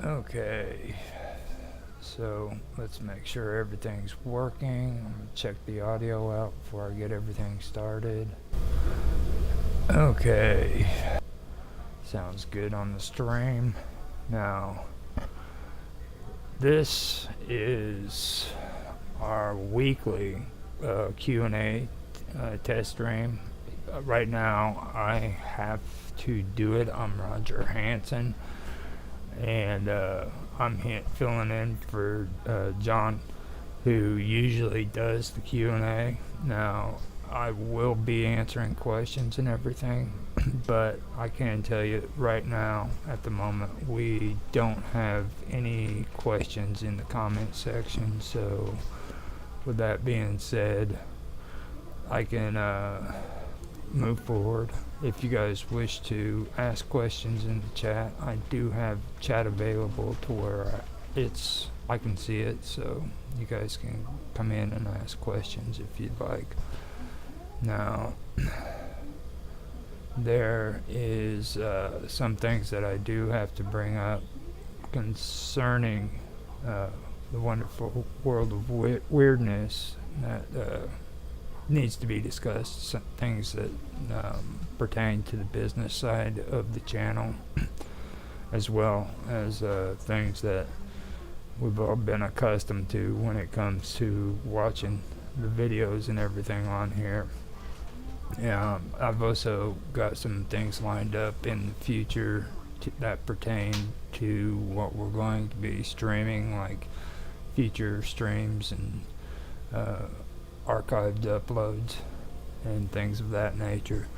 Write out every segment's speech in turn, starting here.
Okay, so let's make sure everything's working. I'm gonna check the audio out before I get everything started. Okay, sounds good on the stream. Now, this is our weekly Q&A test stream. Right now, I have to do it. I'm Roger Hanson, and I'm filling in for John, who usually does the Q&A. Now, I will be answering questions and everything, but I can tell you right now, at the moment, we don't have any questions in the comment section. So, with that being said, I can move forward. If you guys wish to ask questions in the chat, I do have chat available to where I can see it, so you guys can come in and ask questions if you'd like. Now, there is some things that I do have to bring up concerning the wonderful world of weirdness that needs to be discussed. Some things that pertain to the business side of the channel, as well as things that we've all been accustomed to when it comes to watching the videos and everything on here. I've also got some things lined up in the future that pertain to what we're going to be streaming, like future streams and archived uploads and things of that nature.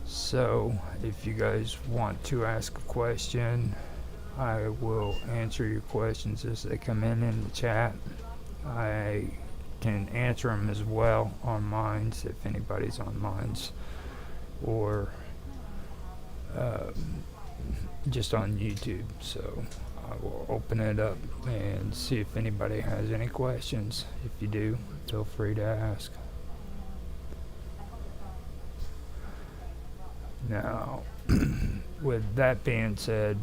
So if you guys want to ask a question, I will answer your questions as they come in the chat. I can answer them as well on Minds if anybody's on Minds, or just on YouTube. So I will open it up and see if anybody has any questions. If you do, feel free to ask. Now, with that being said,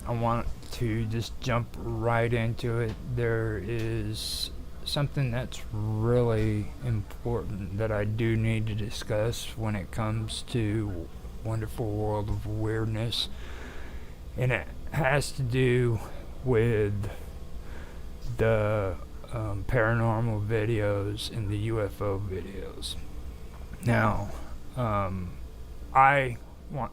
I want to just jump right into it. There is something that's really important that I do need to discuss when it comes to Wonderful World of Weirdness, and it has to do with the paranormal videos and the UFO videos. Now,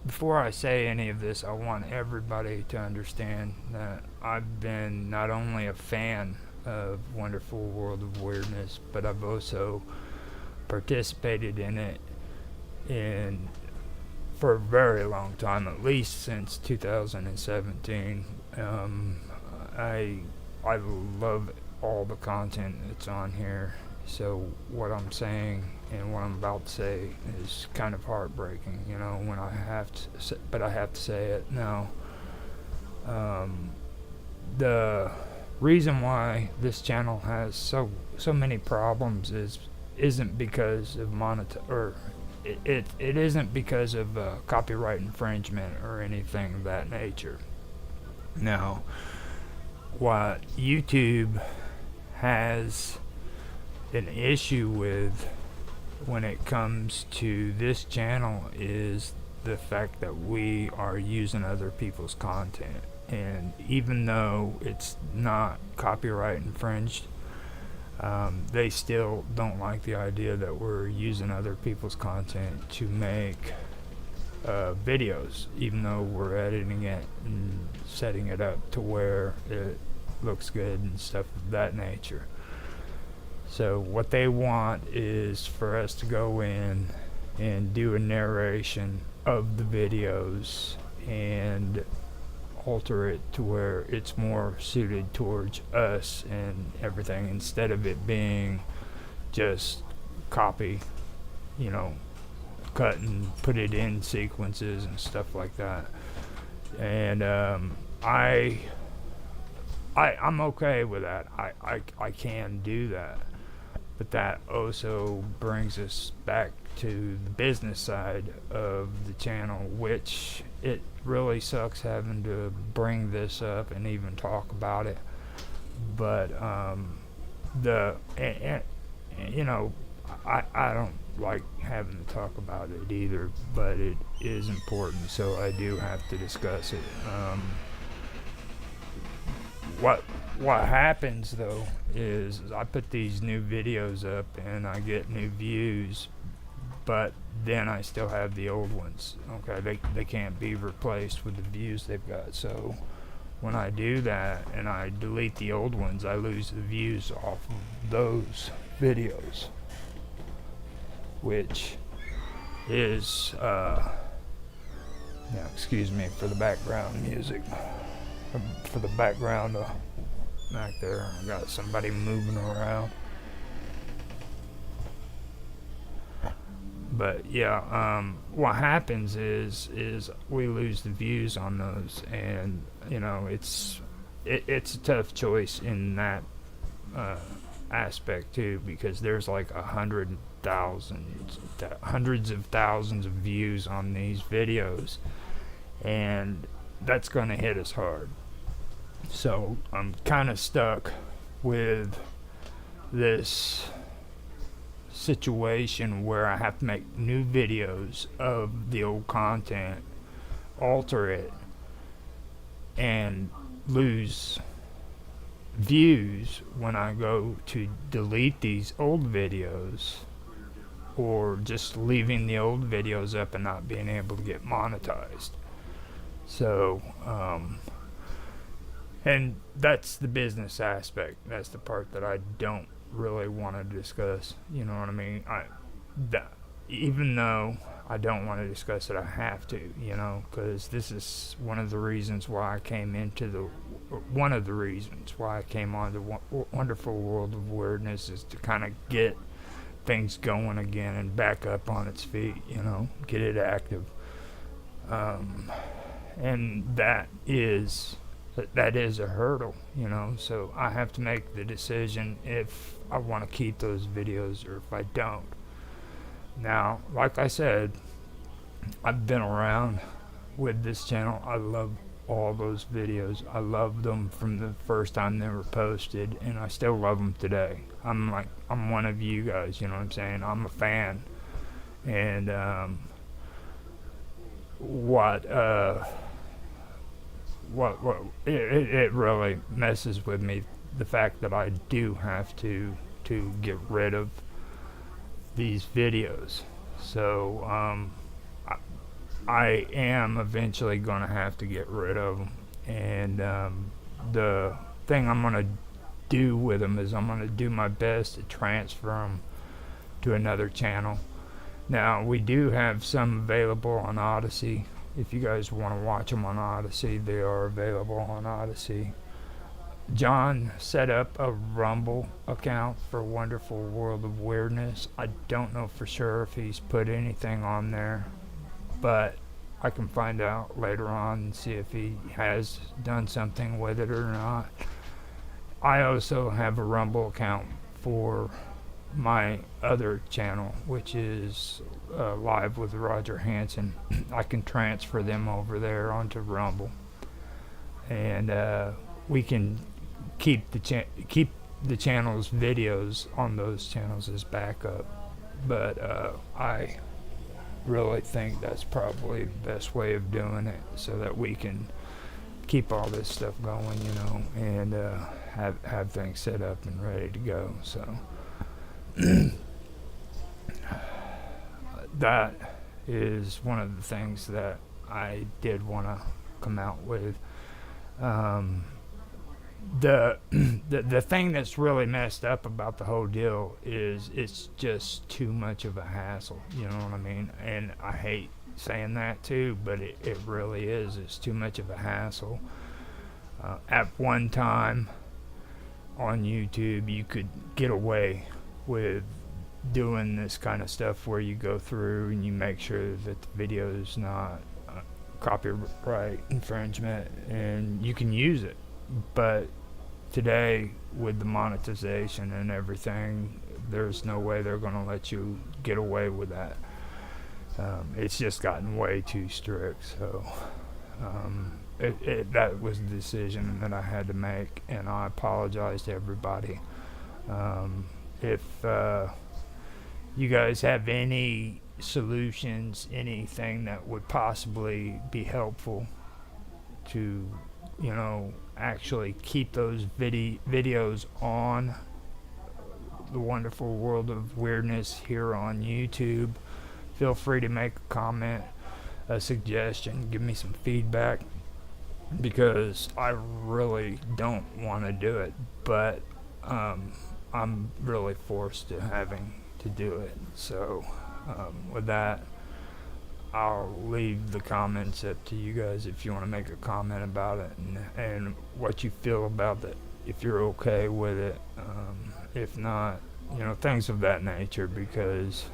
before I say any of this, I want everybody to understand that I've been not only a fan of Wonderful World of Weirdness, but I've also participated in it for a very long time, at least since 2017. I love all the content that's on here. So what I'm saying and what I'm about to say is kind of heartbreaking, when I have to say it now. The reason why this channel has so many problems isn't because of it isn't because of copyright infringement or anything of that nature. Now, what YouTube has an issue with when it comes to this channel is the fact that we are using other people's content. And even though it's not copyright infringed, they still don't like the idea that we're using other people's content to make videos, even though we're editing it and setting it up to where it looks good and stuff of that nature. So what they want is for us to go in and do a narration of the videos and alter it to where it's more suited towards us and everything, instead of it being just copy, cut and put it in sequences and stuff like that. And I'm okay with that. I can do that. But that also brings us back to the business side of the channel, which it really sucks having to bring this up and even talk about it. But you know, I don't like having to talk about it either, but it is important, so I do have to discuss it. What happens though is I put these new videos up and I get new views, but then I still have the old ones. Okay, they can't be replaced with the views they've got. So when I do that and I delete the old ones, I lose the views off of those videos, which is excuse me for the background music, for the background back there. I got somebody moving around. But yeah, what happens is we lose the views on those, and you know, it's a tough choice in that aspect too, because there's like hundreds of thousands of views on these videos, and that's going to hit us hard. So I'm kind of stuck with this situation where I have to make new videos of the old content, alter it, and lose views when I go to delete these old videos, or just leaving the old videos up and not being able to get monetized. So and that's the business aspect. That's the part that I don't really want to discuss. You know what I mean? Even though I don't want to discuss it, I have to, you know, because this is one of the reasons why I came on the wonderful world of weirdness, is to kind of get things going again and back up on its feet, you know, get it active. And that is a hurdle, you know, so I have to make the decision if I want to keep those videos or if I don't. Now, like I said, I've been around with this channel. I love all those videos. I loved them from the first time they were posted, and I still love them today. I'm one of you guys, you know what I'm saying? I'm a fan. And it really messes with me, the fact that I do have to get rid of these videos. So I am eventually going to have to get rid of them, and the thing I'm going to do with them is I'm going to do my best to transfer them to another channel. Now, we do have some available on Odyssey. If you guys want to watch them on Odyssey, they are available on Odyssey. John set up a Rumble account for Wonderful World of Weirdness. I don't know for sure if he's put anything on there, but I can find out later on and see if he has done something with it or not. I also have a Rumble account for my other channel, which is Live with Roger Hansen. I can transfer them over there onto Rumble, and we can keep the channel's videos on those channels as backup. But I really think that's probably the best way of doing it, so that we can keep all this stuff going, you know, and have things set up and ready to go. So that is one of the things that I did want to come out with. The thing that's really messed up about the whole deal is it's just too much of a hassle, you know what I mean? And I hate saying that too, but it really is. It's too much of a hassle. At one time on YouTube, you could get away with doing this kind of stuff where you go through and you make sure that the video is not copyright infringement, and you can use it. But today, with the monetization and everything, there's no way they're going to let you get away with that. It's just gotten way too strict. So that was the decision that I had to make, and I apologize to everybody. If you guys have any solutions, anything that would possibly be helpful to, actually keep those videos on the Wonderful World of Weirdness here on YouTube, feel free to make a comment, a suggestion, give me some feedback, because I really don't want to do it, but I'm really forced to having to do it. So with that, I'll leave the comments up to you guys if you want to make a comment about it, and what you feel about it, if you're okay with it. If not, things of that nature, because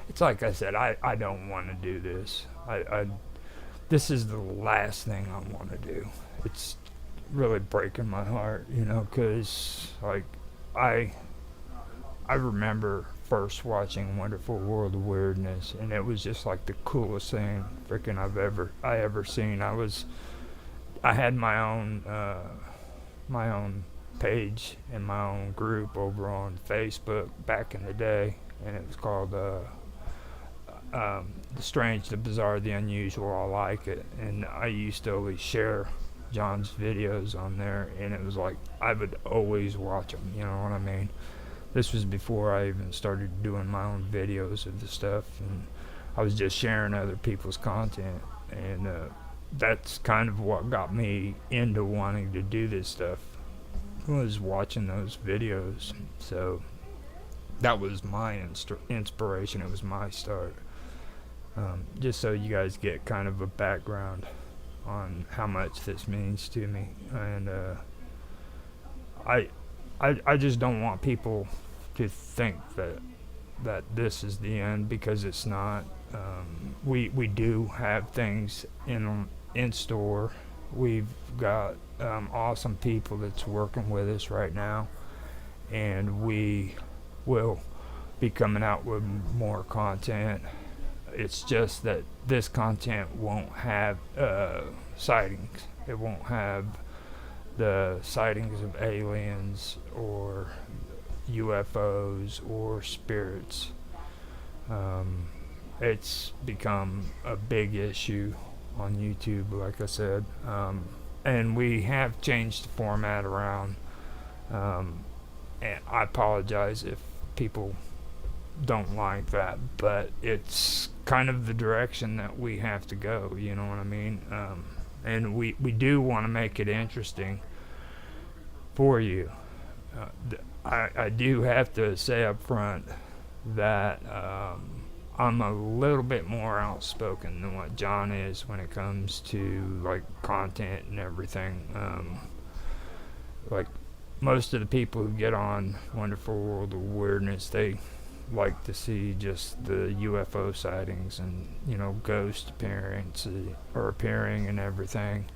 it's like I said, I don't want to do this. This is the last thing I want to do. It's really breaking my heart, because I remember first watching Wonderful World of Weirdness, and it was just like the coolest thing freaking I ever seen. I had my own page and my own group over on Facebook back in the day, and it was called The Strange, the Bizarre, the Unusual, I Like It, and I used to always share John's videos on there, and it was like I would always watch them, you know what I mean? This was before I even started doing my own videos of the stuff, and I was just sharing other people's content, and that's kind of what got me into wanting to do this stuff, was watching those videos. So that was my inspiration. It was my start. Just so you guys get kind of a background on how much this means to me, and I just don't want people to think that this is the end, because it's not. We do have things in store. We've got awesome people that's working with us right now, and we will be coming out with more content. It's just that this content won't have sightings. It won't have the sightings of aliens or UFOs or spirits. It's become a big issue on YouTube, like I said, and we have changed the format around, and I apologize if people don't like that, but it's kind of the direction that we have to go, you know what I mean? And we do want to make it interesting for you. I do have to say up front that I'm a little bit more outspoken than what John is when it comes to like content and everything. Like most of the people who get on Wonderful World of Weirdness, they like to see just the UFO sightings and ghost appearing and everything,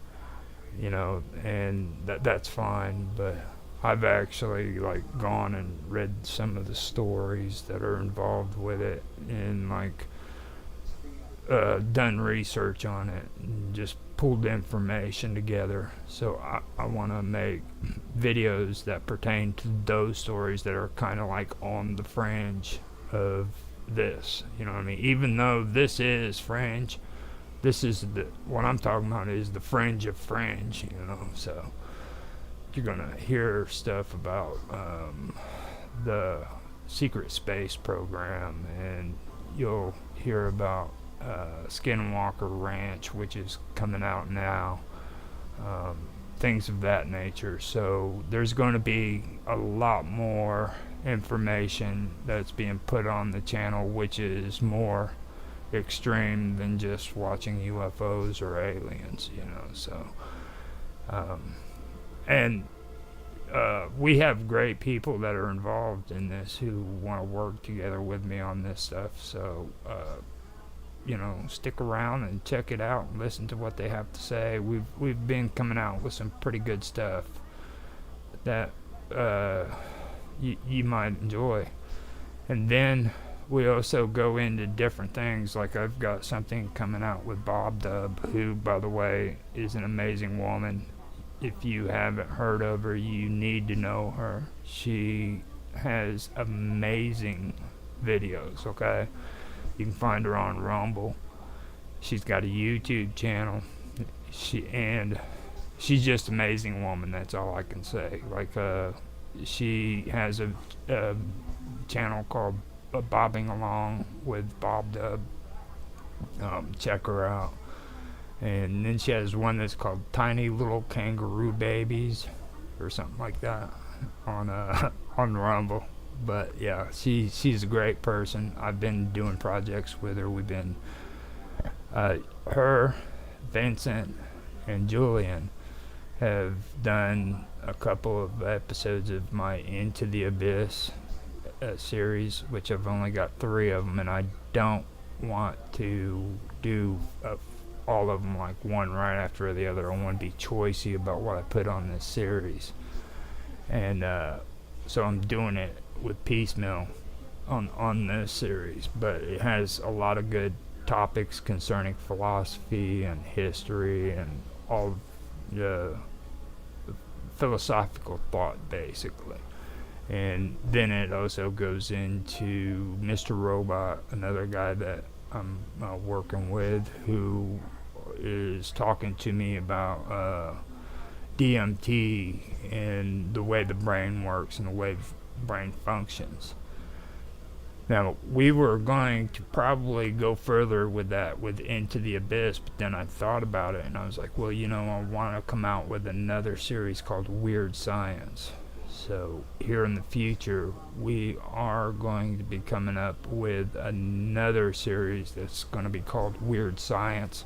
and that's fine, but I've actually gone and read some of the stories that are involved with it, and done research on it and just pulled information together. So I want to make videos that pertain to those stories that are kind of on the fringe of this, you know what I mean? Even though this is fringe, this is what I'm talking about is the fringe of fringe, so you're gonna hear stuff about the secret space program, and you'll hear about Skinwalker Ranch, which is coming out now, things of that nature. So there's going to be a lot more information that's being put on the channel, which is more extreme than just watching UFOs or aliens, so and we have great people that are involved in this who want to work together with me on this stuff, so stick around and check it out and listen to what they have to say. We've been coming out with some pretty good stuff that you might enjoy. And then we also go into different things. Like I've got something coming out with Bob Dub, who, by the way, is an amazing woman. If you haven't heard of her, you need to know her. She has amazing videos, okay? You can find her on Rumble. She's got a YouTube channel. She's just an amazing woman, that's all I can say. Like, she has a channel called Bobbing Along with Bob Dub. Check her out. And then she has one that's called Tiny Little Kangaroo Babies or something like that on on Rumble. But yeah, she's a great person. I've been doing projects with her. We've been her, Vincent, and Julian have done a couple of episodes of my Into the Abyss series, which I've only got 3 of them, and I don't want to do all of them like one right after the other. I want to be choicey about what I put on this series, and so I'm doing it with piecemeal on this series, but it has a lot of good topics concerning philosophy and history and all the philosophical thought, basically. And then it also goes into Mr. Robot, another guy that I'm working with, who is talking to me about DMT and the way the brain works and the way the brain functions. Now, we were going to probably go further with that with Into the Abyss, but then I thought about it and I was like, well, I want to come out with another series called Weird Science. So here in the future, we are going to be coming up with another series that's going to be called Weird Science,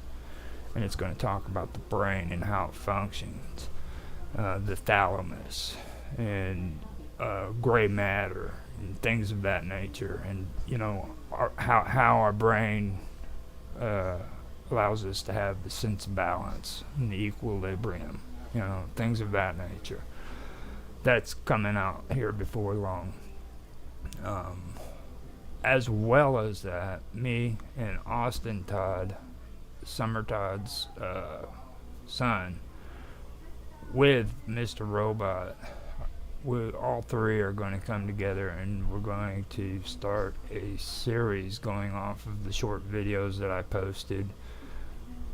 and it's going to talk about the brain and how it functions, the thalamus, and gray matter, and things of that nature, and how our brain allows us to have the sense of balance and the equilibrium, things of that nature. That's coming out here before long. As well as that, me and Austin Todd, Summer Todd's son, with Mr. Robot, we all 3 are going to come together and we're going to start a series going off of the short videos that I posted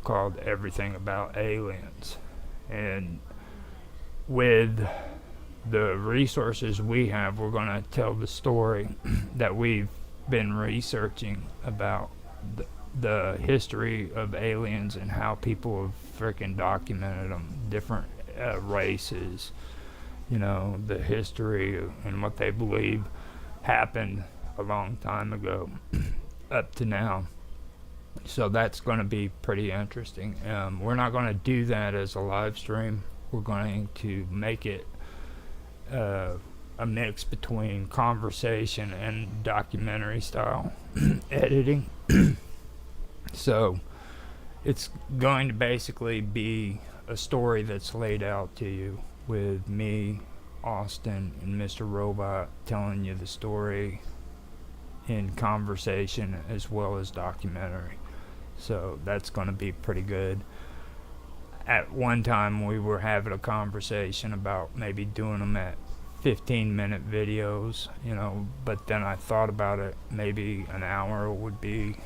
called Everything About Aliens. And with the resources we have, we're going to tell the story that we've been researching about the history of aliens and how people have freaking documented them, different races, the history and what they believe happened a long time ago up to now. So that's going to be pretty interesting. We're not going to do that as a live stream. We're going to make it a mix between conversation and documentary style editing. So it's going to basically be a story that's laid out to you with me, Austin, and Mr. Robot telling you the story in conversation as well as documentary. So that's going to be pretty good. At one time we were having a conversation about maybe doing them at 15-minute videos, but then I thought about it, maybe an hour would be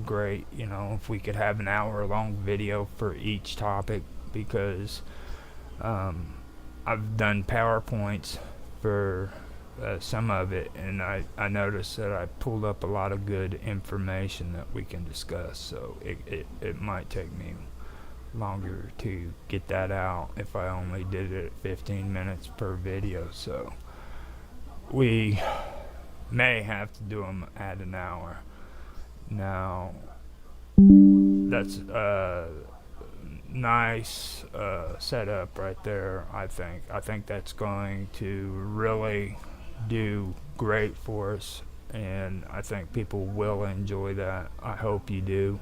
great, if we could have an hour-long video for each topic, because I've done PowerPoints for some of it, and I noticed that I pulled up a lot of good information that we can discuss, so it might take me longer to get that out if I only did it at 15 minutes per video. So we may have to do them at an hour. Now that's a nice setup right there. I think that's going to really do great for us, and I think people will enjoy that. I hope you do.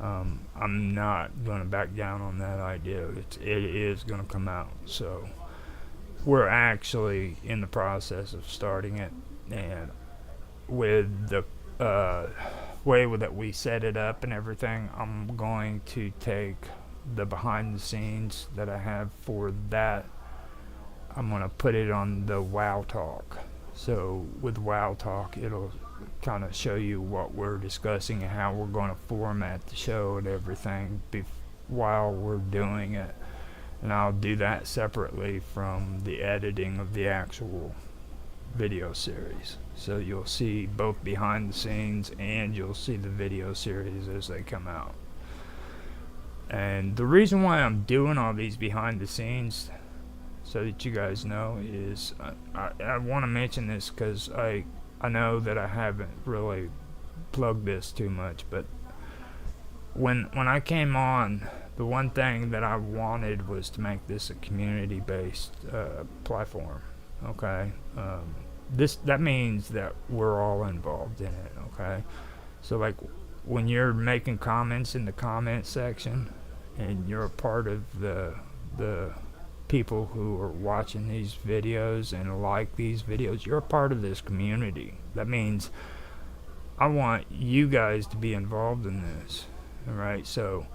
I'm not going to back down on that idea. It is going to come out. So we're actually in the process of starting it, and with the way that we set it up and everything, I'm going to take the behind the scenes that I have for that. I'm going to put it on the Wow Talk. So with Wow Talk, it'll kind of show you what we're discussing and how we're going to format the show and everything while we're doing it. And I'll do that separately from the editing of the actual video series. So you'll see both behind the scenes and you'll see the video series as they come out. And the reason why I'm doing all these behind the scenes, so that you guys know, is I want to mention this because I know that I haven't really plugged this too much, but when I came on, the one thing that I wanted was to make this a community-based platform. Okay, that means that we're all involved in it. Okay, so like when you're making comments in the comment section, and you're a part of the people who are watching these videos and like these videos, you're a part of this community. That means I want you guys to be involved in this. All right, so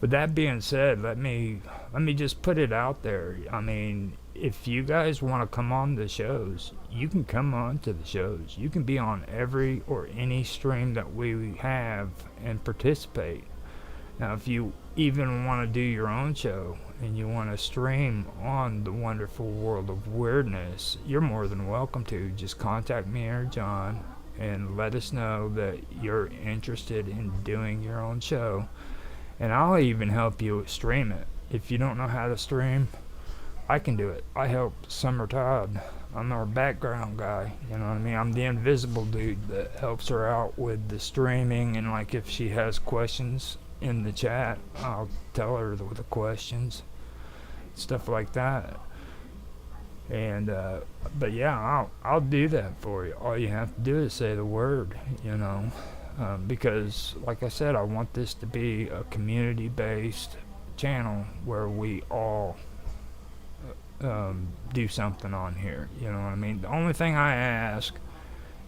with that being said, let me just put it out there. I mean, if you guys want to come on the shows, you can come on to the shows. You can be on every or any stream that we have and participate. Now, if you even want to do your own show and you want to stream on the wonderful world of weirdness, you're more than welcome to. Just contact me or John and let us know that you're interested in doing your own show. And I'll even help you stream it. If you don't know how to stream, I can do it. I help Summer Todd. I'm our background guy, you know what I mean? I'm the invisible dude that helps her out with the streaming, and like if she has questions in the chat, I'll tell her the questions, stuff like that. And but yeah, I'll do that for you. All you have to do is say the word, you know, because like I said, I want this to be a community-based channel where we all do something on here, you know what I mean? The only thing I ask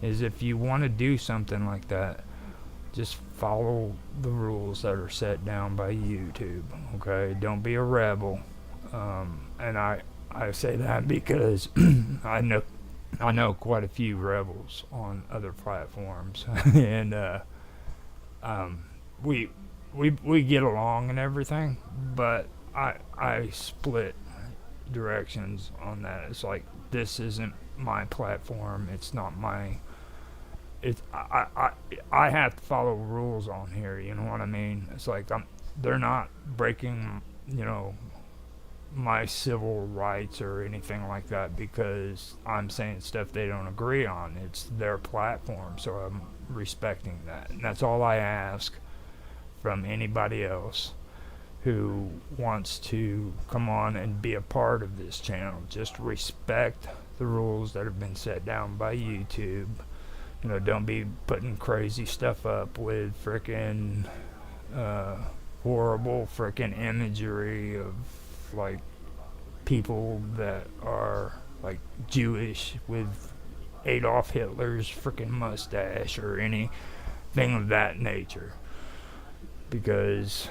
is if you want to do something like that, just follow the rules that are set down by YouTube, okay? Don't be a rebel. And I say that because I know quite a few rebels on other platforms, and we get along and everything, but I split directions on that. It's like, this isn't my platform. It's not my. I have to follow rules on here. You know what I mean? It's like they're not breaking, you know, my civil rights or anything like that because I'm saying stuff they don't agree on. It's their platform, so I'm respecting that. And that's all I ask from anybody else who wants to come on and be a part of this channel. Just respect the rules that have been set down by YouTube. You know, don't be putting crazy stuff up with frickin' horrible frickin' imagery of like people that are like Jewish with Adolf Hitler's frickin' mustache or anything of that nature, because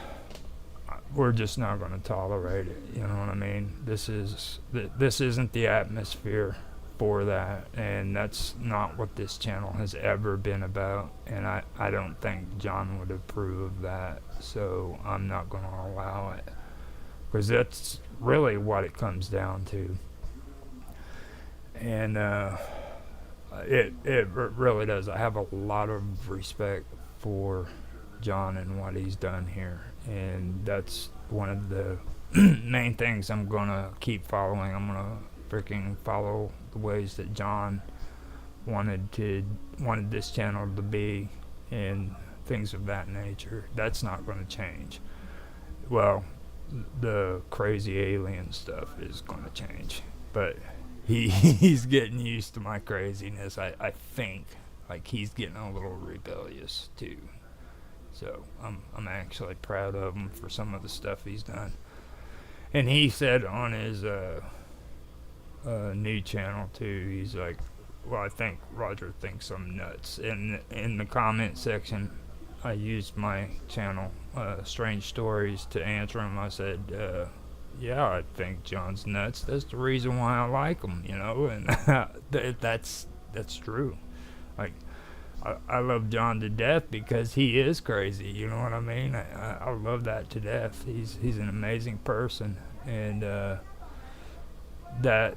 we're just not going to tolerate it. You know what I mean? This isn't the atmosphere for that, and that's not what this channel has ever been about, and I don't think John would approve of that, so I'm not going to allow it, because that's really what it comes down to. And it really does. I have a lot of respect for John and what he's done here, and that's one of the main things I'm going to keep following. I'm going to freaking follow the ways that John wanted this channel to be and things of that nature. That's not going to change. Well, the crazy alien stuff is going to change, but he's getting used to my craziness. I think like he's getting a little rebellious too. So I'm actually proud of him for some of the stuff he's done. And he said on his new channel too, he's like, well, I think Roger thinks I'm nuts. In the comment section, I used my channel, Strange Stories, to answer him. I said, yeah, I think John's nuts. That's the reason why I like him, and that's true. Like, I love John to death because he is crazy. You know what I mean? I love that to death. He's an amazing person, and that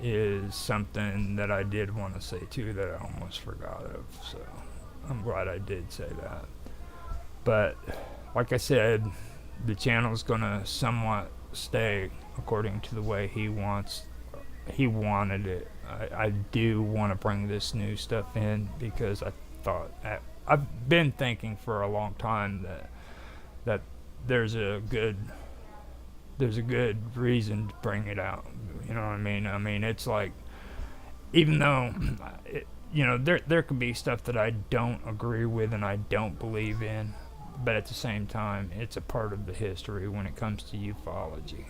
is something that I did want to say too that I almost forgot of. So I'm glad I did say that. But like I said, the channel's gonna somewhat stay according to the way he wanted it. I do want to bring this new stuff in because I've been thinking for a long time that there's a good reason to bring it out. You know what I mean? I mean, it's like, even though there could be stuff that I don't agree with and I don't believe in, but at the same time, it's a part of the history when it comes to ufology.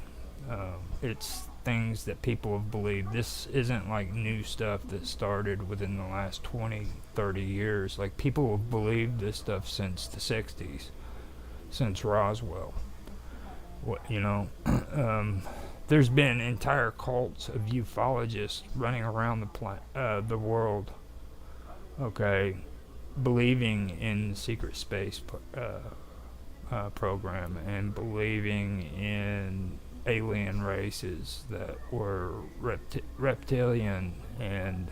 It's things that people have believed. This isn't like new stuff that started within the last 20, 30 years. Like, people have believed this stuff since the 60s, since Roswell. There's been entire cults of ufologists running around the world, okay, believing in the secret space program and believing in alien races that were reptilian, and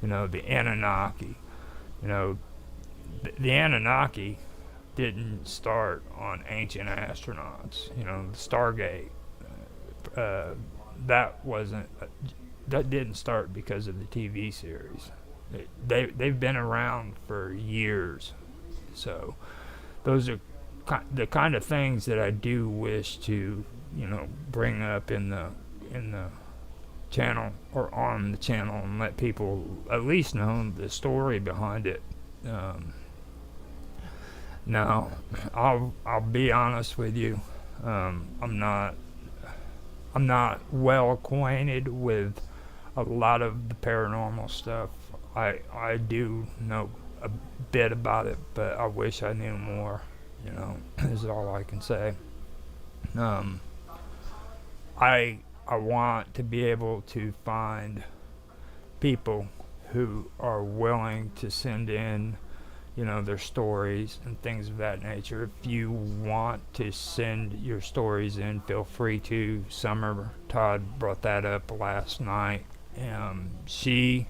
the Anunnaki. The Anunnaki didn't start on ancient astronauts. The Stargate, that didn't start because of the TV series. They've been around for years. So those are the kind of things that I do wish to bring up in the channel, or on the channel, and let people at least know the story behind it. Now, I'll be honest with you. I'm not well acquainted with a lot of the paranormal stuff. I do know a bit about it, but I wish I knew more. Is all I can say. I want to be able to find people who are willing to send in their stories and things of that nature. If you want to send your stories in, feel free to. Summer Todd brought that up last night. She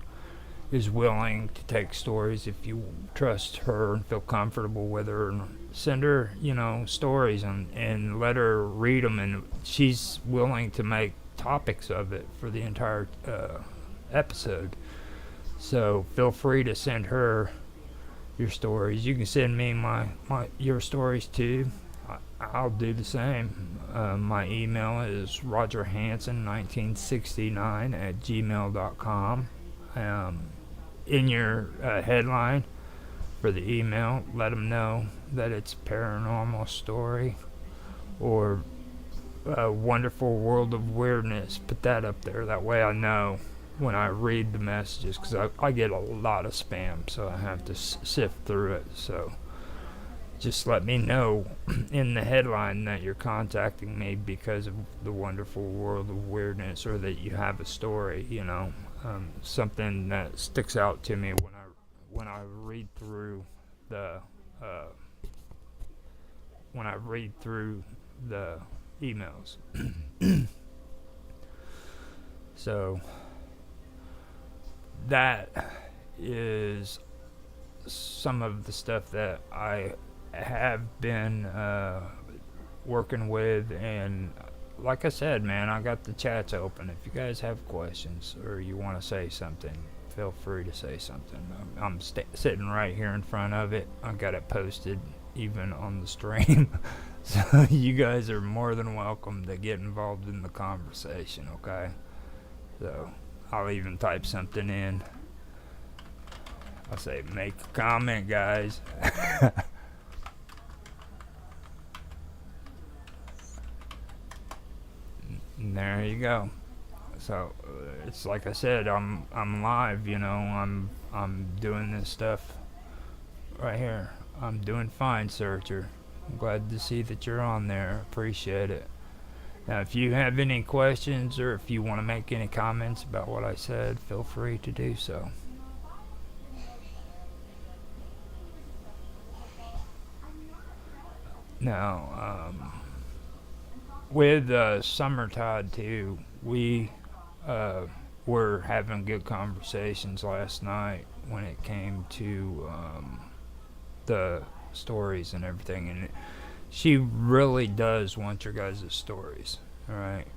is willing to take stories if you trust her and feel comfortable with her, and send her stories and let her read them, and she's willing to make topics of it for the entire episode. So feel free to send her your stories. You can send me your stories too. I'll do the same. My email is rogerhanson1969@gmail.com. In your headline for the email, let them know that it's paranormal story or a wonderful world of weirdness. Put that up there. That way I know when I read the messages, because I get a lot of spam, so I have to sift through it. So just let me know in the headline that you're contacting me because of the wonderful world of weirdness, or that you have a story, something that sticks out to me when I read through the emails. So that is some of the stuff that I have been working with, and like I said, man, I got the chats open. If you guys have questions or you want to say something, feel free to say something. I'm sitting right here in front of it. I got it posted even on the stream. So you guys are more than welcome to get involved in the conversation, okay? So I'll even type something in. I'll say, make a comment, guys. And there you go. So it's like I said, I'm live. I'm doing this stuff right here. I'm doing fine, Searcher. I'm glad to see that you're on there. Appreciate it. Now, if you have any questions or if you want to make any comments about what I said, feel free to do so. Now, with Summertide too, we were having good conversations last night when it came to the stories and everything, and she really does want your guys' stories. All right,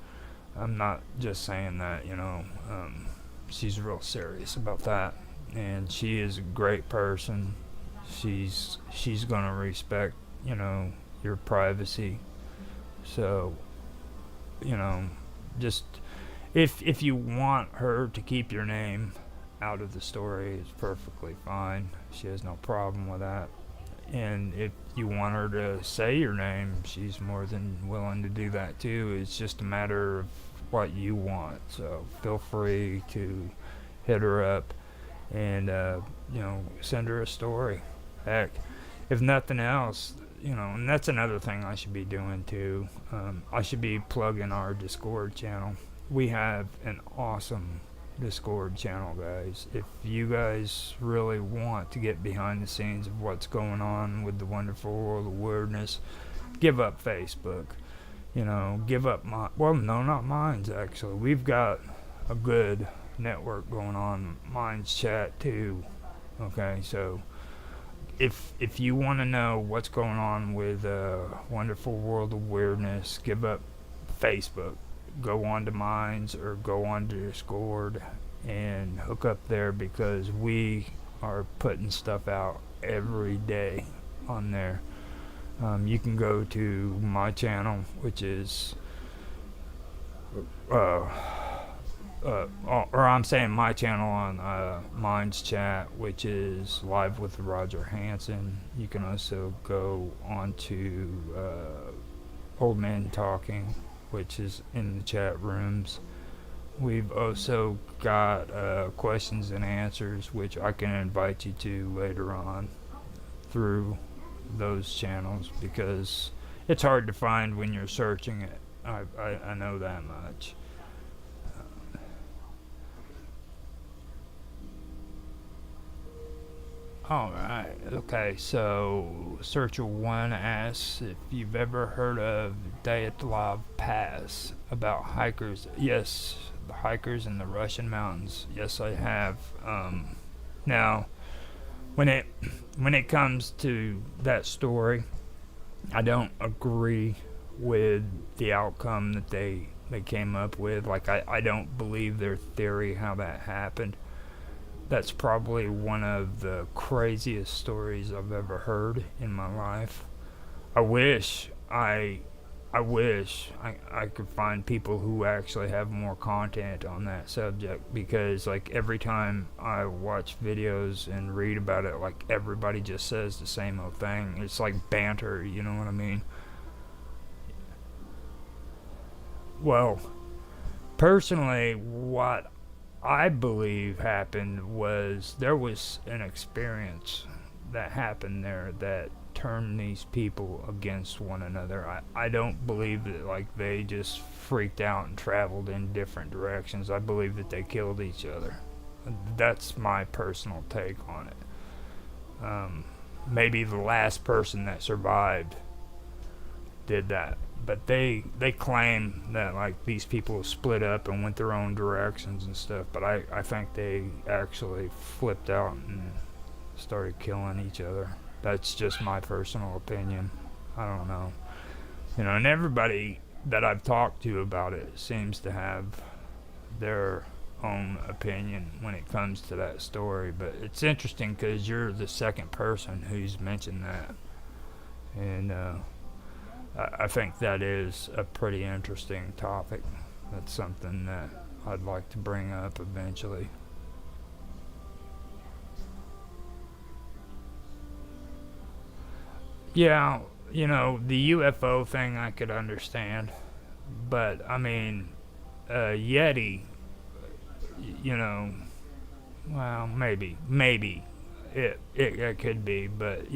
I'm not just saying that. She's real serious about that, and she is a great person. She's gonna respect your privacy. So, just if you want her to keep your name out of the story, it's perfectly fine. She has no problem with that. And if you want her to say your name, she's more than willing to do that too. It's just a matter of what you want. So feel free to hit her up and send her a story. Heck, if nothing else, and that's another thing I should be doing too. I should be plugging our Discord channel. We have an awesome Discord channel, guys. If you guys really want to get behind the scenes of what's going on with the wonderful world of weirdness, give up Facebook. Give up not Minds, actually. We've got a good network going on. Minds Chat too. Okay, so if you want to know what's going on with wonderful world of weirdness, give up Facebook. Go on to Minds or go on to Discord and hook up there, because we are putting stuff out every day on there. You can go to my channel, which is or I'm saying my channel on Minds Chat, which is Live with Roger Hansen. You can also go on to Old Man Talking, which is in the chat rooms. We've also got questions and answers, which I can invite you to later on through those channels, because it's hard to find when you're searching it. I know that much. Alright, okay, so Searcher1 asks if you've ever heard of Dyatlov Pass, about hikers. Yes, the hikers in the Russian mountains. Yes, I have. Now, when it comes to that story, I don't agree with the outcome that they came up with. Like, I don't believe their theory how that happened. That's probably one of the craziest stories I've ever heard in my life. I wish I could find people who actually have more content on that subject, because like every time I watch videos and read about it, like everybody just says the same old thing. It's like banter, you know what I mean? Well, personally, what I believe happened was there was an experience that happened there that turned these people against one another. I don't believe that like they just freaked out and traveled in different directions. I believe that they killed each other. That's my personal take on it. Maybe the last person that survived did that, but they claim that like these people split up and went their own directions and stuff, but I think they actually flipped out and started killing each other. That's just my personal opinion. I don't know. And everybody that I've talked to about it seems to have their own opinion when it comes to that story, but it's interesting because you're the second person who's mentioned that, and I think that is a pretty interesting topic. That's something that I'd like to bring up eventually. Yeah, the UFO thing I could understand, but I mean, Yeti you know, well, maybe it could be, but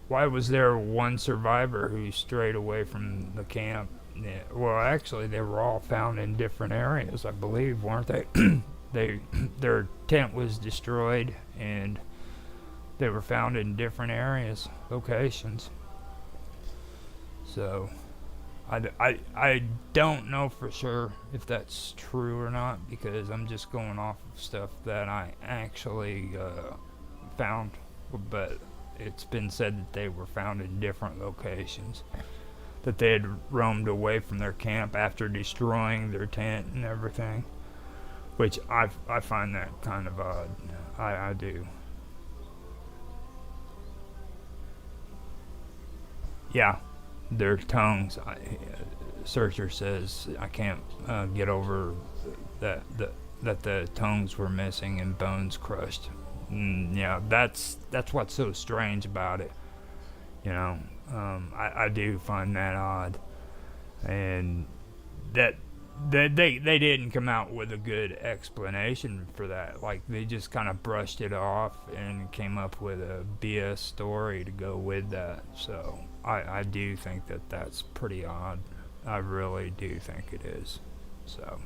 why was there one survivor who strayed away from the camp? Yeah, well, actually, they were all found in different areas, I believe, weren't they? they their tent was destroyed, and they were found in different areas, locations. So, I don't know for sure if that's true or not because I'm just going off of stuff that I actually found, but it's been said that they were found in different locations, that they had roamed away from their camp after destroying their tent and everything, which I find that kind of odd. I do. Yeah, their tongues. Searcher says I can't get over that the tongues were missing and bones crushed. Yeah, that's what's so strange about it. You know, I do find that odd, and that they didn't come out with a good explanation for that. Like they just kind of brushed it off and came up with a BS story to go with that. So I do think that that's pretty odd. I really do think it is. So.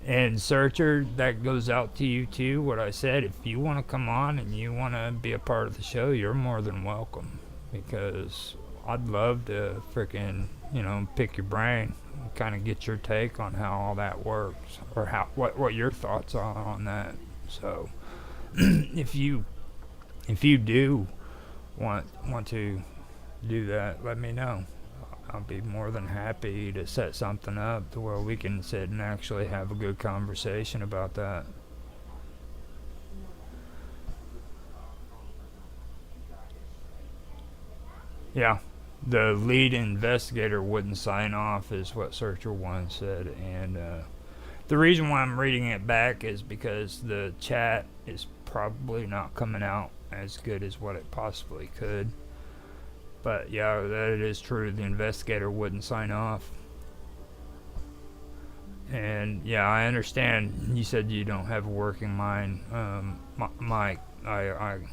And Searcher, that goes out to you too. What I said, if you want to come on and you want to be a part of the show, you're more than welcome. Because I'd love to freaking, pick your brain, and kind of get your take on how all that works, or what your thoughts are on that. So, if you do want to do that, let me know. I'll be more than happy to set something up to where we can sit and actually have a good conversation about that. Yeah, the lead investigator wouldn't sign off, is what Searcher One said, and the reason why I'm reading it back is because the chat is probably not coming out as good as what it possibly could. But yeah, that it is true. The investigator wouldn't sign off. And yeah, I understand. You said you don't have a working mind, Mike. I'm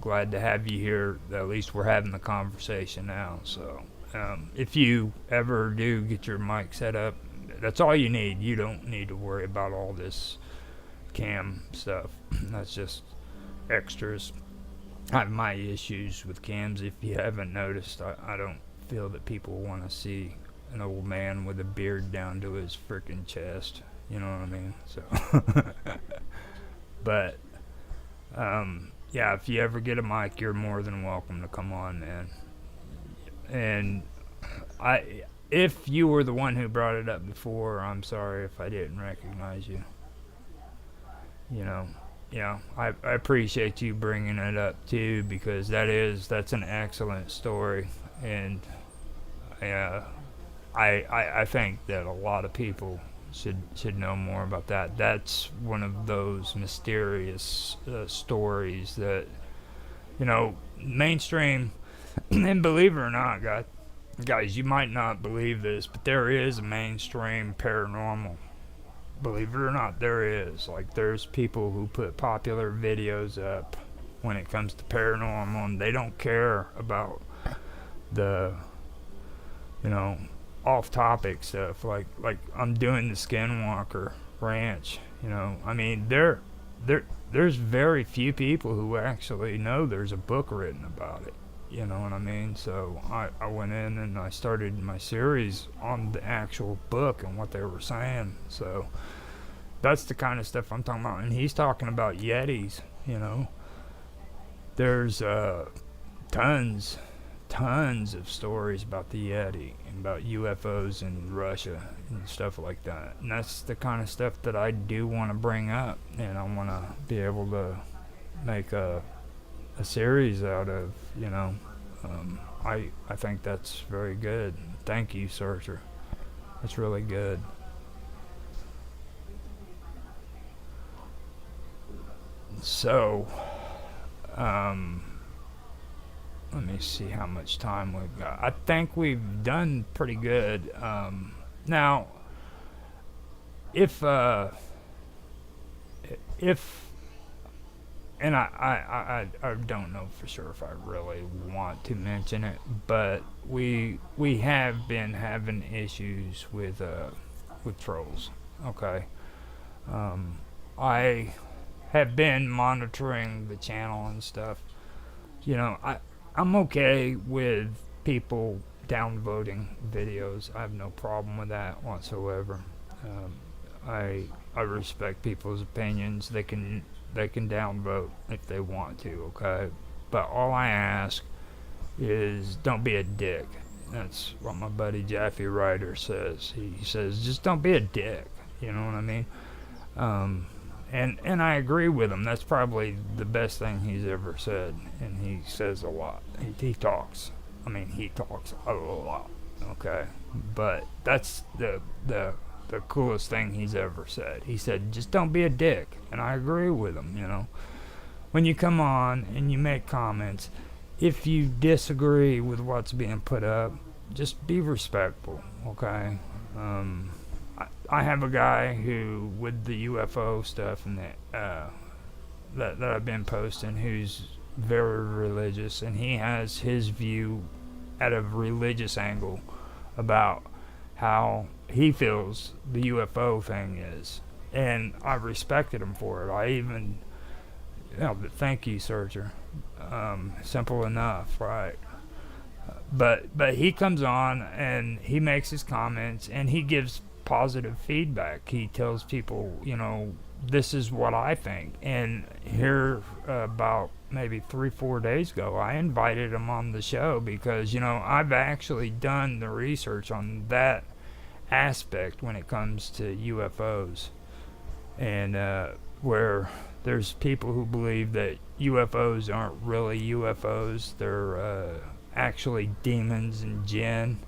glad to have you here. At least we're having the conversation now. So if you ever do get your mic set up, that's all you need. You don't need to worry about all this cam stuff. That's just extras. I have my issues with cams. If you haven't noticed, I don't feel that people want to see an old man with a beard down to his freaking chest. You know what I mean? So, but yeah, if you ever get a mic, you're more than welcome to come on, man. And if you were the one who brought it up before, I'm sorry if I didn't recognize you. You know. Yeah, I appreciate you bringing it up too, because that's an excellent story, and I think that a lot of people should know more about that. That's one of those mysterious stories that mainstream. And believe it or not, guys, you might not believe this, but there is a mainstream paranormal. Believe it or not, there is. Like, there's people who put popular videos up when it comes to paranormal, and they don't care about the, off-topic stuff. Like I'm doing the Skinwalker Ranch. I mean, there's very few people who actually know there's a book written about it. You know what I mean? So I went in and I started my series on the actual book and what they were saying. So that's the kind of stuff I'm talking about. And he's talking about Yetis, There's tons of stories about the Yeti and about UFOs in Russia and stuff like that. And that's the kind of stuff that I do want to bring up. And I want to be able to make a series out of, I think that's very good. Thank you, Searcher. That's really good. So, let me see how much time we've got. I think we've done pretty good. Now, if if and I don't know for sure if I really want to mention it, but we have been having issues with trolls. Okay, I have been monitoring the channel and stuff. I'm okay with people downvoting videos. I have no problem with that whatsoever. Um, I respect people's opinions. They can downvote if they want to. Okay, but all I ask is don't be a dick. That's what my buddy Jaffe Ryder says. He says just don't be a dick. You know what I mean? Um, and I agree with him. That's probably the best thing he's ever said, and he says a lot. He talks. I mean, he talks a lot. Okay, but that's the coolest thing he's ever said. He said, "Just don't be a dick," and I agree with him. When you come on and you make comments, if you disagree with what's being put up, just be respectful. Okay. I have a guy who, with the UFO stuff and that I've been posting, who's very religious, and he has his view at a religious angle about how he feels the UFO thing is, and I respected him for it. I even, but thank you, Searcher. Simple enough, right? But he comes on and he makes his comments and he gives positive feedback. He tells people, this is what I think. And here, about maybe 3-4 days ago, I invited him on the show because, I've actually done the research on that aspect when it comes to UFOs. And where there's people who believe that UFOs aren't really UFOs, they're actually demons and jinn,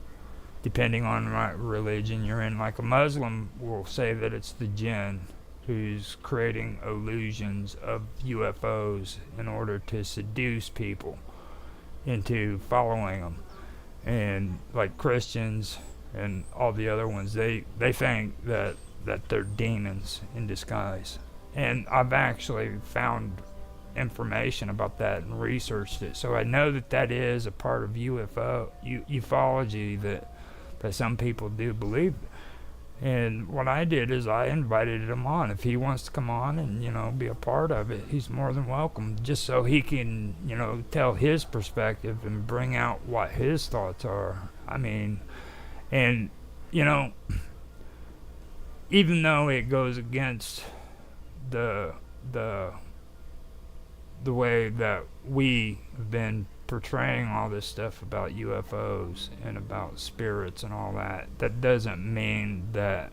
depending on what religion you're in. Like a Muslim will say that it's the jinn who's creating illusions of UFOs in order to seduce people into following them. And like Christians and all the other ones, they think that they're demons in disguise. And I've actually found information about that and researched it, so I know that is a part of ufology that some people do believe. And what I did is I invited him on. If he wants to come on and be a part of it, he's more than welcome, just so he can tell his perspective and bring out what his thoughts are. I mean, and even though it goes against the way that we have been portraying all this stuff about UFOs and about spirits and all that, that doesn't mean that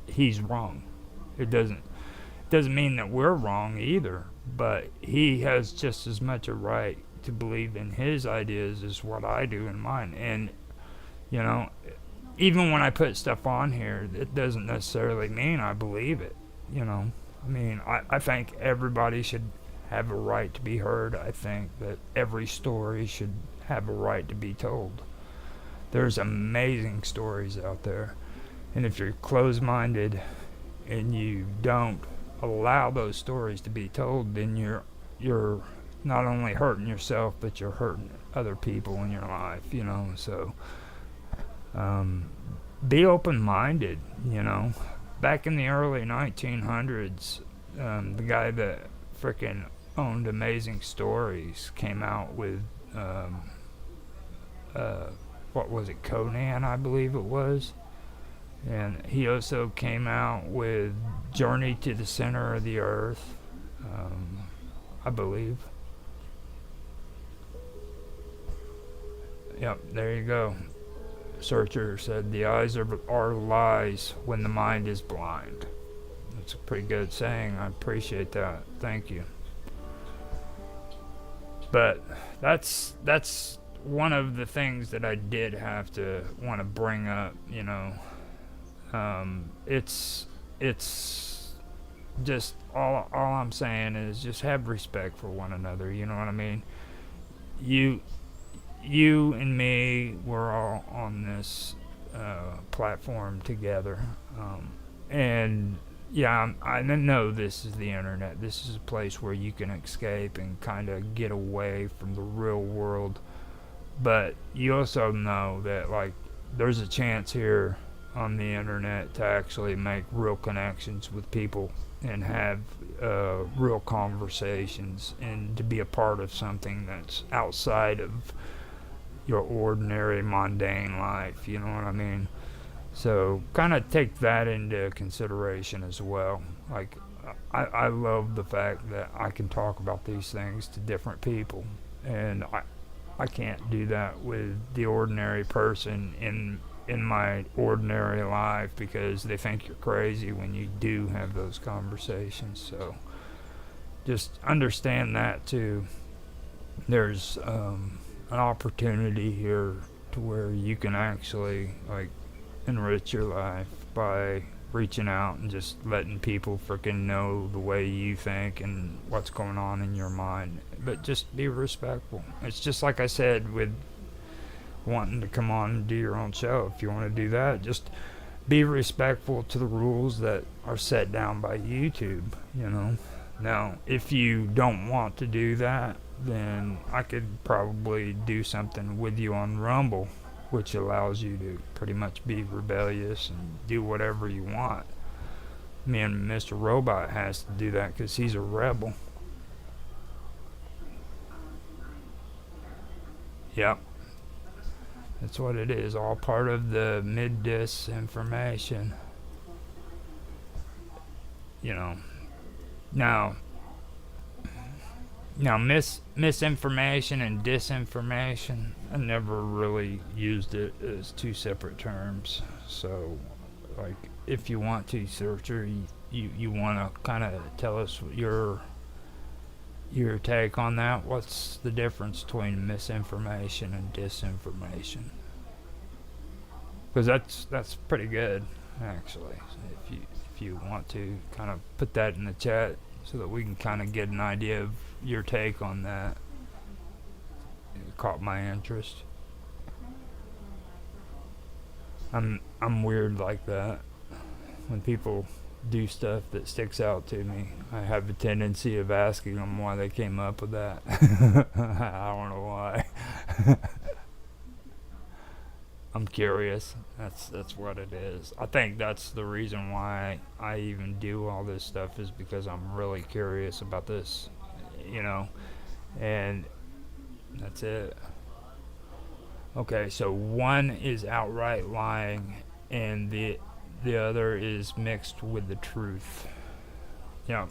he's wrong. It doesn't mean that we're wrong either, but he has just as much a right to believe in his ideas as what I do in mine. And even when I put stuff on here, it doesn't necessarily mean I believe it. I mean, I think everybody should have a right to be heard. I think that every story should have a right to be told. There's amazing stories out there, and if you're closed-minded and you don't allow those stories to be told, then you're not only hurting yourself, but you're hurting other people in your life. So be open-minded. Back in the early 1900s, the guy that frickin' owned Amazing Stories came out with what was it, Conan, I believe it was. And he also came out with Journey to the Center of the Earth, I believe. Yep, there you go. Searcher said the eyes are lies when the mind is blind. That's a pretty good saying. I appreciate that. Thank you. But that's one of the things that I did have to want to bring up. It's just all I'm saying is just have respect for one another. You know what I mean? You and me, we're all on this platform together. And yeah, I know this is the internet. This is a place where you can escape and kind of get away from the real world. But you also know that, like, there's a chance here on the internet to actually make real connections with people and have real conversations and to be a part of something that's outside of your ordinary mundane life. You know what I mean? So kind of take that into consideration as well. Like, I love the fact that I can talk about these things to different people, and I can't do that with the ordinary person in my ordinary life because they think you're crazy when you do have those conversations. So just understand that too. There's an opportunity here to where you can actually, like, enrich your life by reaching out and just letting people freaking know the way you think and what's going on in your mind. But just be respectful. It's just like I said with wanting to come on and do your own show. If you want to do that, just be respectful to the rules that are set down by YouTube, you know. Now, if you don't want to do that, then I could probably do something with you on Rumble, which allows you to pretty much be rebellious and do whatever you want. Me and Mr. Robot has to do that because he's a rebel. Yep, that's what it is. All part of the mid-disinformation. You know. Now, misinformation and disinformation, I never really used it as two separate terms. So, like, if you want to, searcher, you want to kind of tell us your take on that. What's the difference between misinformation and disinformation? Because that's pretty good, actually. If you want to kind of put that in the chat so that we can kind of get an idea of your take on that. It caught my interest. I'm weird like that. When people do stuff that sticks out to me, I have a tendency of asking them why they came up with that. I don't know why. I'm curious. That's what it is. I think that's the reason why I even do all this stuff, is because I'm really curious about this, you know. And that's it. Okay, so one is outright lying and the other is mixed with the truth. Yeah,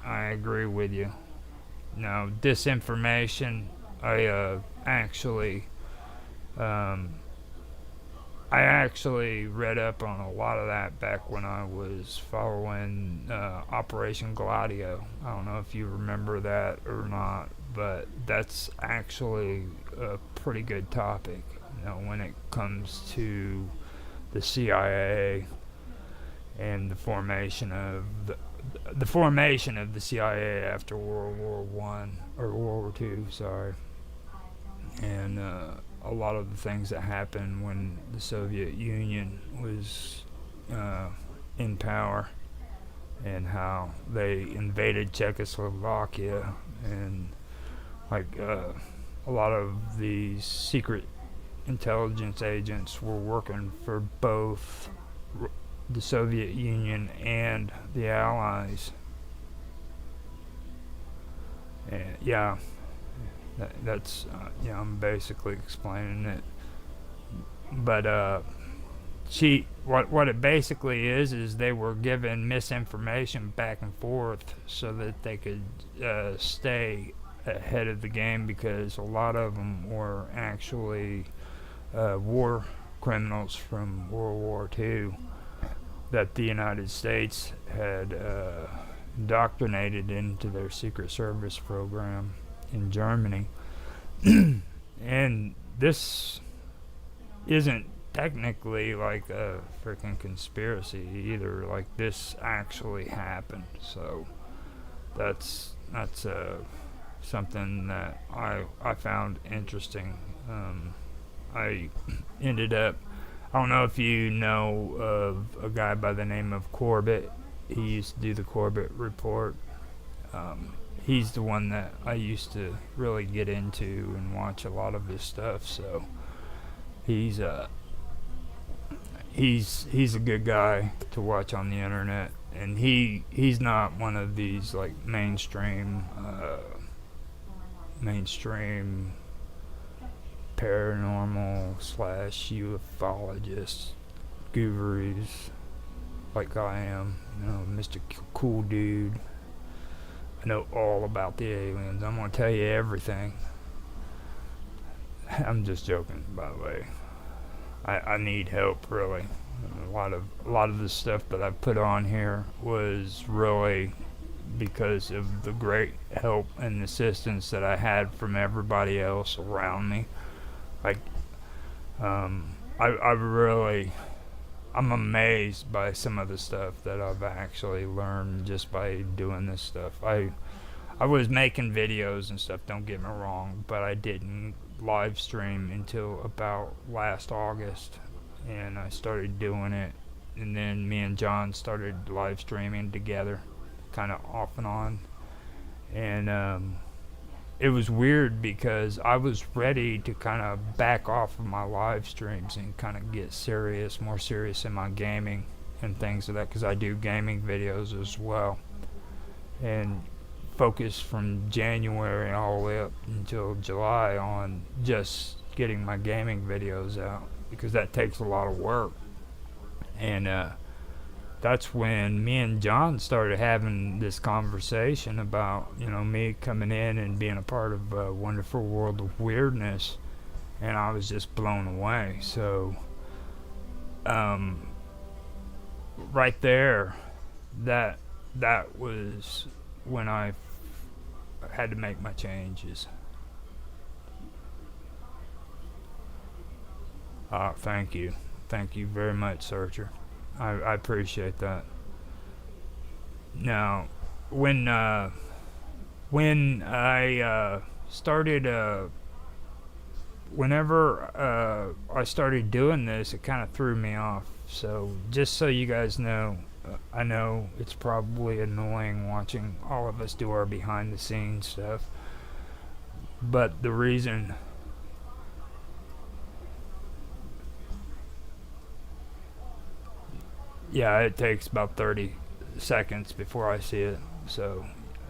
I agree with you. Now, disinformation, um, I actually read up on a lot of that back when I was following Operation Gladio. I don't know if you remember that or not, but that's actually a pretty good topic, you know, when it comes to the CIA and the formation of the CIA after World War One or World War Two, sorry, and a lot of the things that happened when the Soviet Union was in power, and how they invaded Czechoslovakia, and like a lot of these secret intelligence agents were working for both the Soviet Union and the Allies. And yeah, that's yeah, I'm basically explaining it. But what it basically is they were given misinformation back and forth so that they could stay ahead of the game, because a lot of them were actually war criminals from World War II that the United States had indoctrinated into their Secret Service program in Germany. And this isn't technically like a freaking conspiracy either. Like, this actually happened. So that's something that I found interesting. I ended up I don't know if you know of a guy by the name of Corbett. He used to do the Corbett Report. Um, he's the one that I used to really get into and watch a lot of his stuff. So he's he's a good guy to watch on the internet, and he's not one of these like mainstream paranormal slash ufologist gurus like I am. You know, Mr. Cool Dude. I know all about the aliens. I'm gonna tell you everything. I'm just joking, by the way. I need help, really. A lot of the stuff that I put on here was really because of the great help and assistance that I had from everybody else around me. Like, I really, I'm amazed by some of the stuff that I've actually learned just by doing this stuff. I was making videos and stuff, don't get me wrong, but I didn't live stream until about last August, and I started doing it, and then me and John started live streaming together, kind of off and on, and it was weird because I was ready to kind of back off of my live streams and kind of get more serious in my gaming and things like that, because I do gaming videos as well, and focus from January all the way up until July on just getting my gaming videos out, because that takes a lot of work. And that's when me and John started having this conversation about, you know, me coming in and being a part of a Wonderful World of Weirdness, and I was just blown away. So right there, that was when I had to make my changes. Thank you very much, Searcher. I appreciate that. Now, when I started, whenever I started doing this, it kind of threw me off. So just so you guys know, I know it's probably annoying watching all of us do our behind the scenes stuff, but the reason it takes about 30 seconds before I see it. So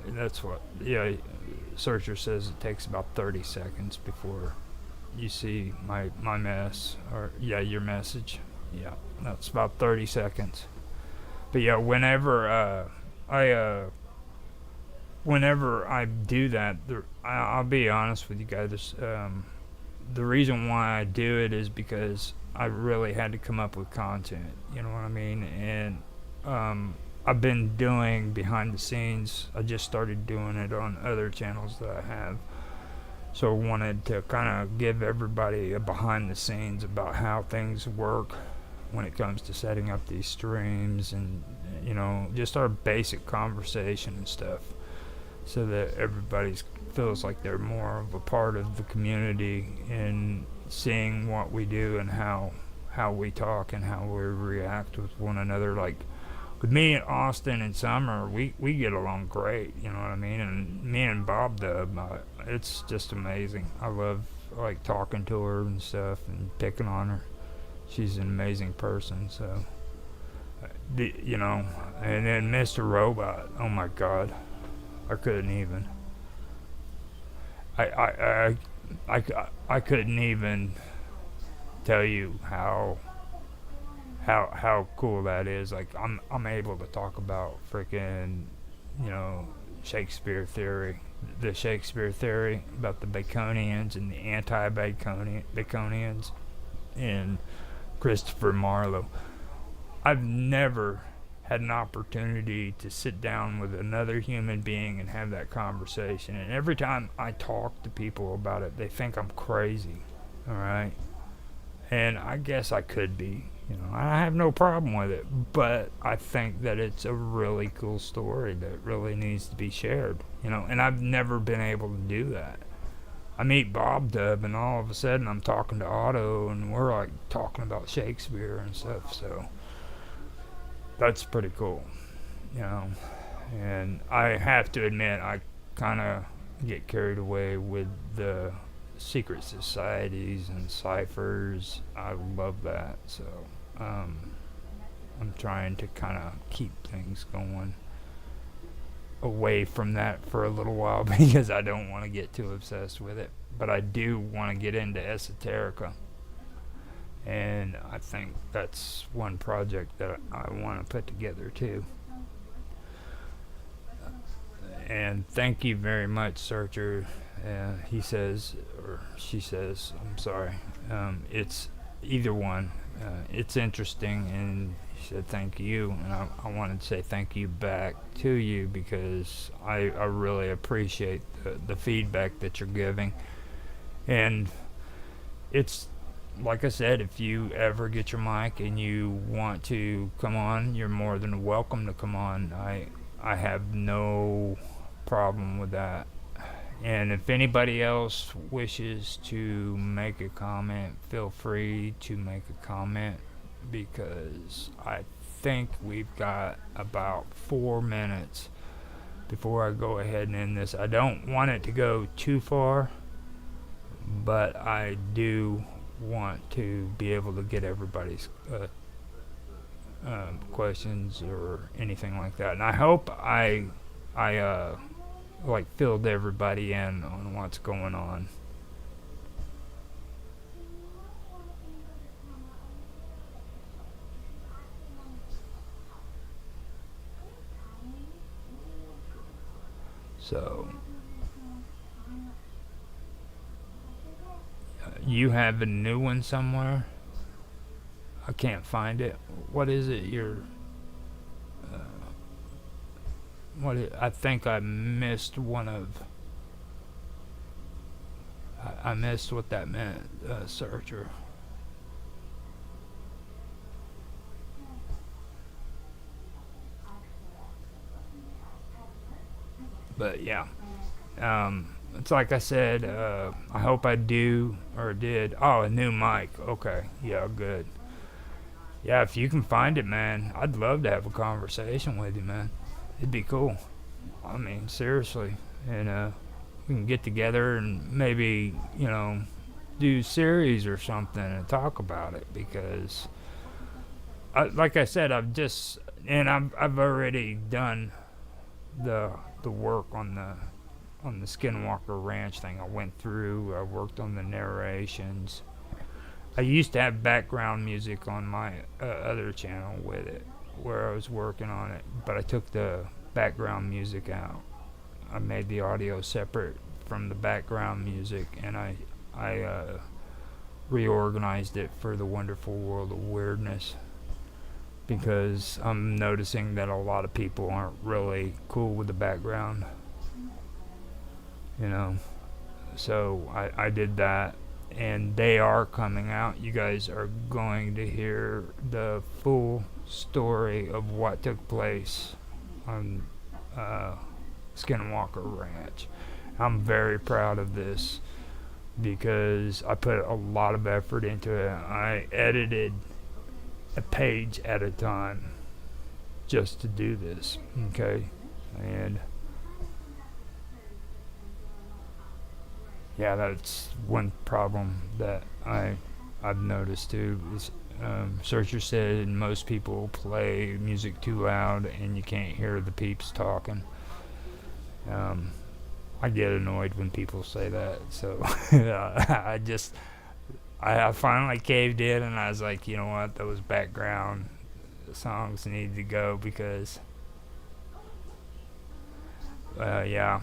that's what, Searcher says it takes about 30 seconds before you see my mess, or your message. Yeah, that's about 30 seconds. But yeah, whenever I do that, I'll be honest with you guys. The reason why I do it is because I really had to come up with content. You know what I mean? And I've been doing behind the scenes. I just started doing it on other channels that I have. So I wanted to kind of give everybody a behind the scenes about how things work when it comes to setting up these streams, and just our basic conversation and stuff, so that everybody feels like they're more of a part of the community and seeing what we do and how we talk and how we react with one another. Like with me and Austin and Summer, we get along great, you know what I mean? And me and Bob Dub, it's just amazing. I love like talking to her and stuff and picking on her. She's an amazing person. So and then Mr. Robot, oh my God, I couldn't even. I couldn't even tell you how cool that is. Like I'm able to talk about freaking Shakespeare theory, the Shakespeare theory about the Baconians and the anti-Baconians, and Christopher Marlowe. I've never had an opportunity to sit down with another human being and have that conversation, and every time I talk to people about it, they think I'm crazy. All right, and I guess I could be. I have no problem with it, but I think that it's a really cool story that really needs to be shared. And I've never been able to do that. I meet Bob Dub, and all of a sudden I'm talking to Otto, and we're like talking about Shakespeare and stuff. So that's pretty cool, you know. And I have to admit, I kind of get carried away with the secret societies and ciphers. I love that. So um, I'm trying to kind of keep things going away from that for a little while because I don't want to get too obsessed with it. But I do want to get into esoterica. And I think that's one project that I want to put together too. And thank you very much, Searcher. He says, or she says, I'm sorry. It's either one. It's interesting, and she said thank you, and I wanted to say thank you back to you because I really appreciate the feedback that you're giving. And it's like I said, if you ever get your mic and you want to come on, you're more than welcome to come on. I have no problem with that. And if anybody else wishes to make a comment, feel free to make a comment because I think we've got about 4 minutes before I go ahead and end this. I don't want it to go too far, but I do want to be able to get everybody's questions or anything like that. And I hope I like filled everybody in on what's going on. So you have a new one somewhere? I can't find it. What is it? Uh, I think I missed one of. I missed what that meant, Searcher. But yeah, it's like I said. I hope I do or did. Oh, a new mic. Okay, yeah, good. Yeah, if you can find it, man, I'd love to have a conversation with you, man. It'd be cool. I mean, seriously, and we can get together and maybe do series or something and talk about it because, like I said, I've already done the work on the Skinwalker Ranch thing. I went through. I worked on the narrations. I used to have background music on my other channel with it, where I was working on it, but I took the background music out. I made the audio separate from the background music, and I reorganized it for the Wonderful World of Weirdness because I'm noticing that a lot of people aren't really cool with the background, So I did that, and they are coming out. You guys are going to hear the full story of what took place on Skinwalker Ranch. I'm very proud of this because I put a lot of effort into it. I edited a page at a time just to do this, okay? And yeah, that's one problem that I've noticed too. Is, Searcher said most people play music too loud and you can't hear the peeps talking. I get annoyed when people say that, so I finally caved in and I was like, you know what, those background songs need to go because yeah,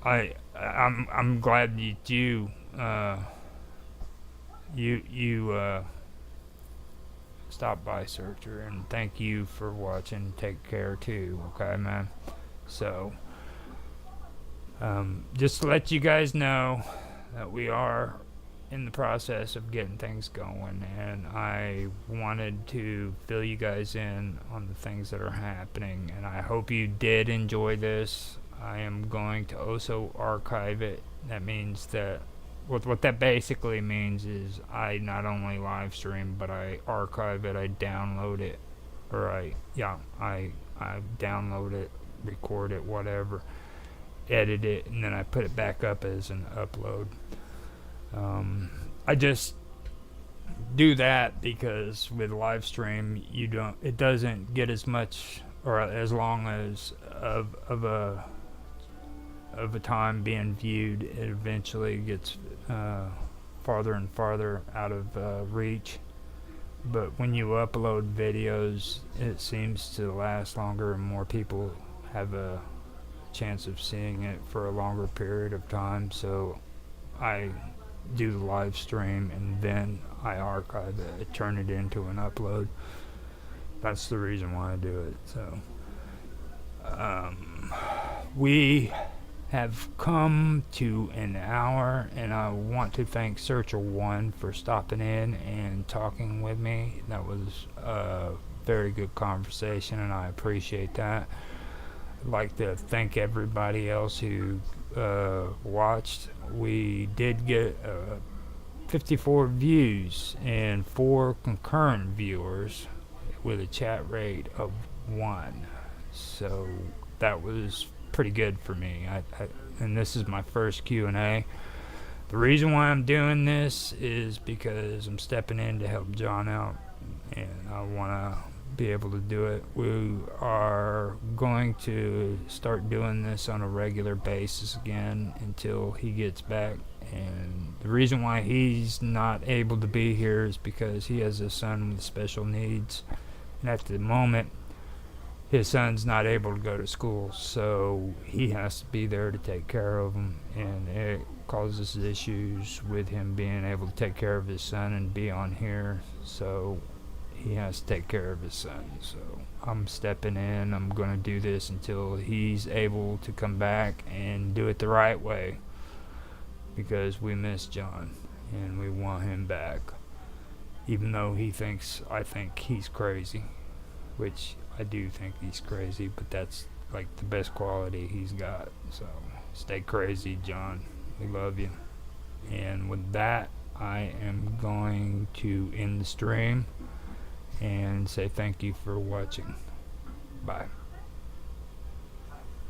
I'm glad that you stopped by, Searcher, and thank you for watching. Take care too, okay, man. So just to let you guys know that we are in the process of getting things going, and I wanted to fill you guys in on the things that are happening, and I hope you did enjoy this. I am going to also archive it. That means that what that basically means is I not only live stream, but I archive it, I download it, or I download it, record it, whatever, edit it, and then I put it back up as an upload. I just do that because with live stream it doesn't get as much or as long as of a time being viewed. It eventually gets farther and farther out of reach. But when you upload videos, it seems to last longer and more people have a chance of seeing it for a longer period of time. So I do the live stream and then I archive it, I turn it into an upload. That's the reason why I do it. So we have come to an hour, and I want to thank Searcher One for stopping in and talking with me. That was a very good conversation, and I appreciate that. I'd like to thank everybody else who watched. We did get 54 views and 4 concurrent viewers with a chat rate of 1. So that was pretty good for me. And this is my first Q&A. The reason why I'm doing this is because I'm stepping in to help John out, and I want to be able to do it. We are going to start doing this on a regular basis again until he gets back. And the reason why he's not able to be here is because he has a son with special needs, and at the moment his son's not able to go to school, so he has to be there to take care of him, and it causes issues with him being able to take care of his son and be on here. So he has to take care of his son. So I'm stepping in. I'm going to do this until he's able to come back and do it the right way, because we miss John and we want him back, even though I think he's crazy, which I do think he's crazy, but that's like the best quality he's got. So stay crazy, John. We love you. And with that, I am going to end the stream and say thank you for watching. Bye.